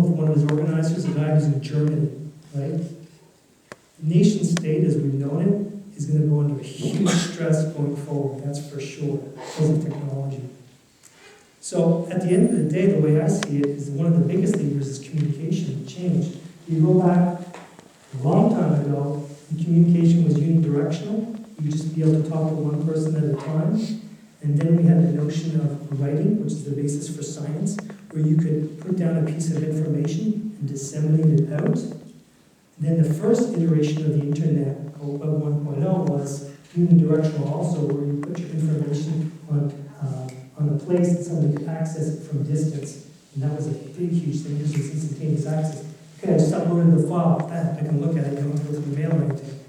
with one of his organizers, a guy who's in Germany, right? The nation state, as we've known it, is going to go under huge stress going forward, that's for sure, because of technology. So at the end of the day, the way I see it is one of the biggest levers is communication change. You go back a long time ago, the communication was unidirectional. You just be able to talk to one person at a time. And then we had the notion of writing, which is the basis for science, where you could put down a piece of information and disseminate it out. And then the first iteration of the internet, called Web 1.0, was unidirectional also, where you put your information on a place that somebody could access it from distance. And that was a big, huge thing, because it's instantaneous access. Okay, I just uploaded the file, I can look at it, I don't have to go through mail or anything.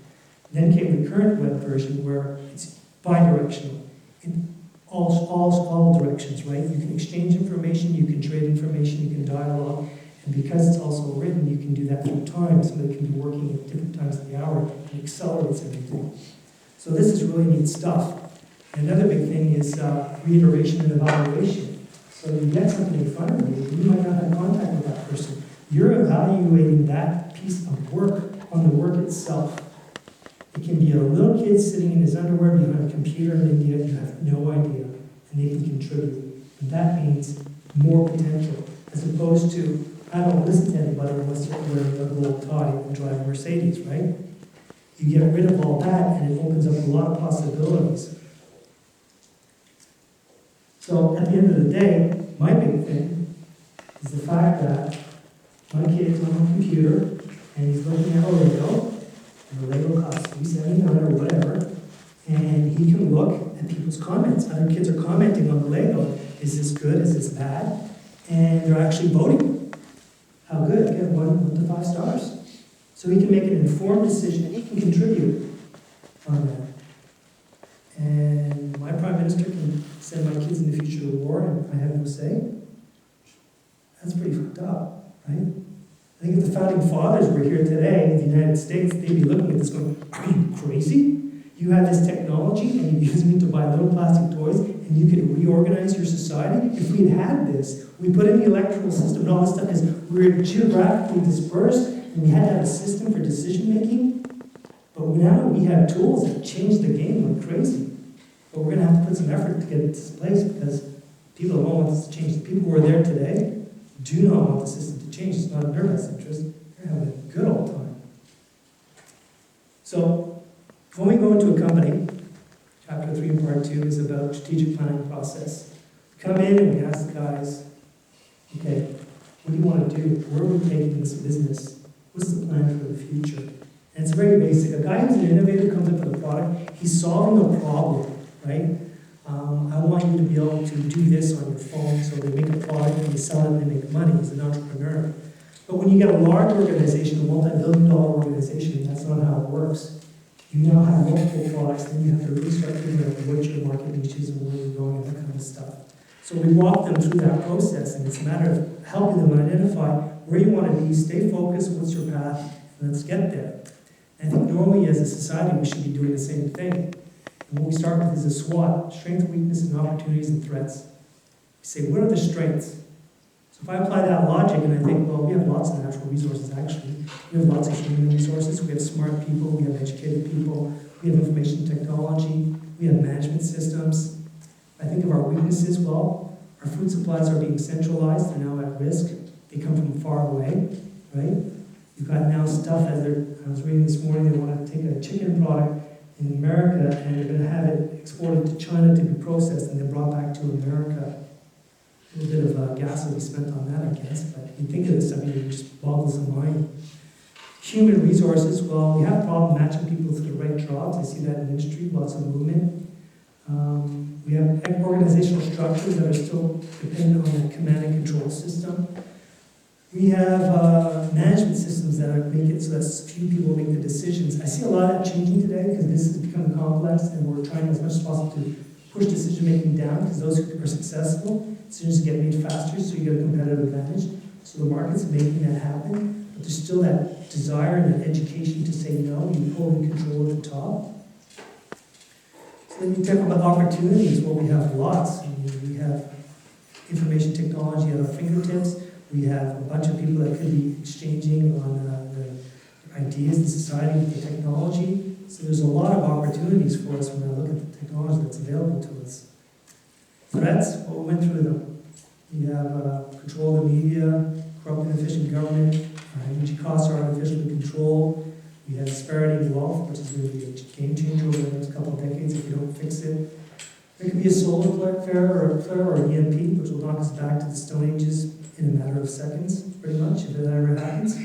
Then came the current web version where it's bidirectional, in all directions, right? You can exchange information, you can trade information, you can dialogue, and because it's also written, you can do that through time. Somebody can be working at different times of the hour, and accelerates everything. So this is really neat stuff. Another big thing is reiteration and evaluation. So you get something in front of you, you might not have contact with that person. You're evaluating that piece of work on the work itself. It can be a little kid sitting in his underwear behind a computer in India, you have no idea, and they can contribute. And that means more potential, as opposed to, I don't listen to anybody unless you're wearing a gold tie and driving a Mercedes, right? You get rid of all that, and it opens up a lot of possibilities. So at the end of the day, my big thing is the fact that my kid's on a computer, and he's looking at a Lego, and the Lego costs $3.79 or whatever, and he can look at people's comments. Other kids are commenting on the Lego. Is this good? Is this bad? And they're actually voting. How good? Get 1 to 5 stars. So he can make an informed decision, and he can contribute on that. And my Prime Minister can send my kids in the future to war, and I have no say. That's pretty fucked up, right? I think if the founding fathers were here today in the United States, they'd be looking at this going, are you crazy? You have this technology and you're using it to buy little plastic toys and you could reorganize your society? If we had this, we put in the electoral system and all this stuff because we're geographically dispersed and we had to have a system for decision making. But now we have tools that change the game like crazy. But we're going to have to put some effort to get it to this place because people don't want this to change. The people who are there today do not want the system to change. It's not in their best interest. They're having a good old time. So, when we go into a company, Chapter 3 and Part 2 is about strategic planning process. We come in and we ask the guys, okay, what do you want to do? Where are we taking this business? What's the plan for the future? And it's very basic. A guy who's an innovator comes up with a product, he's solving a problem, right? I want you to be able to do this on your phone, so they make a product and they sell it and they make money as an entrepreneur. But when you get a large organization, a multi-billion-dollar organization, that's not how it works. You now have multiple products, then you have to really start figuring out what your market niche is and where you're going and that kind of stuff. So we walk them through that process, and it's a matter of helping them identify where you want to be, stay focused, what's your path, and let's get there. And I think normally as a society we should be doing the same thing. And what we start with is a SWOT, strengths, weaknesses, and opportunities and threats. We say, what are the strengths? So if I apply that logic and I think, well, we have lots of natural resources actually. We have lots of human resources. We have smart people. We have educated people. We have information technology. We have management systems. I think of our weaknesses, well, our food supplies are being centralized. They're now at risk. They come from far away, right? You've got now stuff, I was reading this morning, they want to take a chicken product in America and they're going to have it exported to China to be processed and then brought back to America. A little bit of gas will be spent on that, I guess, but you think of this, I mean, it just boggles the mind. Human resources, well, we have a problem matching people to the right jobs. I see that in industry, lots of movement. We have organizational structures that are still dependent on a command and control system. We have management systems that make it so that few people make the decisions. I see a lot of that changing today because this is becoming complex and we're trying as much as possible to push decision making down because those who are successful, decisions get made faster so you get a competitive advantage. So the market's making that happen, but there's still that desire and that education to say no, you hold in control at the top. So then you talk about opportunities, well we have lots. I mean, we have information technology at our fingertips. We have a bunch of people that could be exchanging on their ideas in society with the technology. So there's a lot of opportunities for us when I look at the technology that's available to us. Threats, well, we went through them. We have control of the media, corrupt and inefficient government, energy costs are artificially controlled. We have disparity in wealth, which is going to be a game changer over the next couple of decades if we don't fix it. There could be a solar flare or an EMP, which will knock us back to the Stone Ages in a matter of seconds, pretty much, if it ever happens.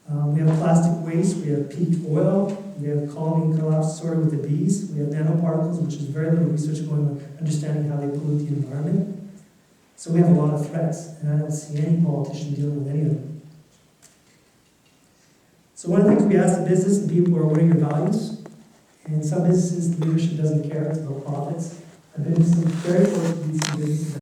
We have plastic waste, we have peak oil, we have colony collapse sort of with the bees, we have nanoparticles, which is very little research going on understanding how they pollute the environment. So we have a lot of threats, and I don't see any politician dealing with any of them. So one of the things we ask the business and people are, what are your values? And some businesses, the leadership doesn't care, it's about profits. I've been to some very fortunate businesses